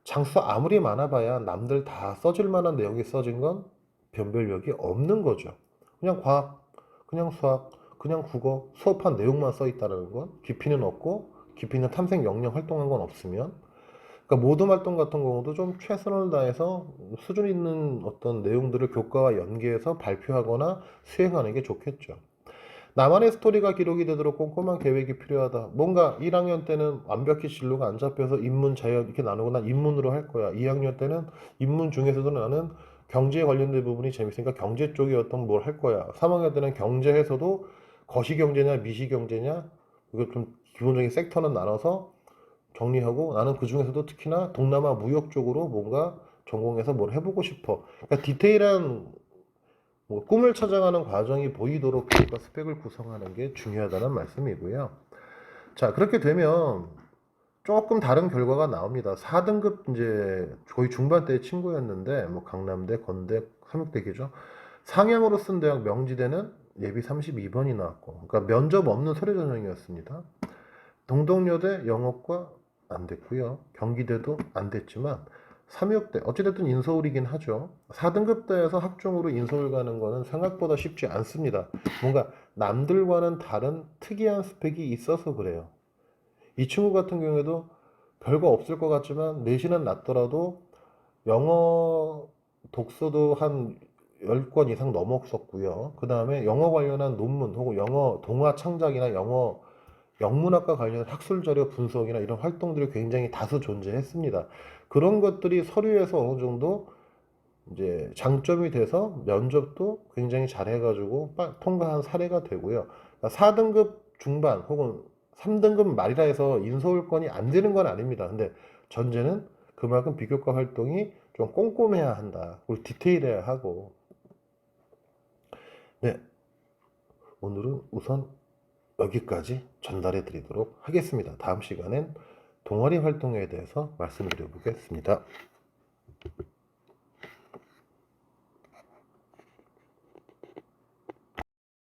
S1: 장수 아무리 많아봐야 남들 다 써질 만한 내용이 써진 건 변별력이 없는 거죠. 그냥 과학, 그냥 수학, 그냥 국어, 수업한 내용만 써 있다는 건 깊이는 없고 깊이 있는 탐색 역량 활동한 건 없으면 그러니까 모둠 활동 같은 경우도 좀 최선을 다해서 수준 있는 어떤 내용들을 교과와 연계해서 발표하거나 수행하는 게 좋겠죠. 나만의 스토리가 기록이 되도록 꼼꼼한 계획이 필요하다. 뭔가 1학년 때는 완벽히 진로가 안 잡혀서 인문, 자연 이렇게 나누고 난 인문으로 할 거야. 2학년 때는 인문 중에서도 나는 경제에 관련된 부분이 재밌으니까 경제 쪽이 어떤 뭘 할 거야. 3학년 때는 경제에서도 거시경제냐 미시경제냐 이거 좀 기본적인 섹터는 나눠서 정리하고 나는 그 중에서도 특히나 동남아 무역 쪽으로 뭔가 전공해서 뭘 해보고 싶어. 그러니까 디테일한 뭐 꿈을 찾아가는 과정이 보이도록 교육과 스펙을 구성하는 게 중요하다는 말씀이고요. 자, 그렇게 되면 조금 다른 결과가 나옵니다. 4등급 이제 거의 중반대의 친구였는데 뭐 강남대, 건대, 삼육대기죠. 상향으로 쓴 대학 명지대는 예비 32번이 나왔고, 그러니까 면접 없는 서류 전형이었습니다. 동덕여대 영어과 안 됐고요. 경기대도 안 됐지만 삼육대 어찌됐든 인서울이긴 하죠. 4등급대에서 학종으로 인서울 가는 거는 생각보다 쉽지 않습니다. 뭔가 남들과는 다른 특이한 스펙이 있어서 그래요. 이 친구 같은 경우에도 별거 없을 것 같지만 내신은 낮더라도 영어 독서도 한 10권 이상 넘었었고요. 그 다음에 영어 관련한 논문 혹은 영어 동화 창작이나 영어 영문학과 관련한 학술 자료 분석이나 이런 활동들이 굉장히 다수 존재했습니다. 그런 것들이 서류에서 어느 정도 이제 장점이 돼서 면접도 굉장히 잘해가지고 통과한 사례가 되고요. 4등급 중반 혹은 3등급 말이라 해서 인서울권이 안 되는 건 아닙니다. 근데 전제는 그만큼 비교과 활동이 좀 꼼꼼해야 한다. 그리고 디테일해야 하고. 네, 오늘은 우선 여기까지 전달해 드리도록 하겠습니다. 다음 시간엔 동아리 활동에 대해서 말씀드려 보겠습니다.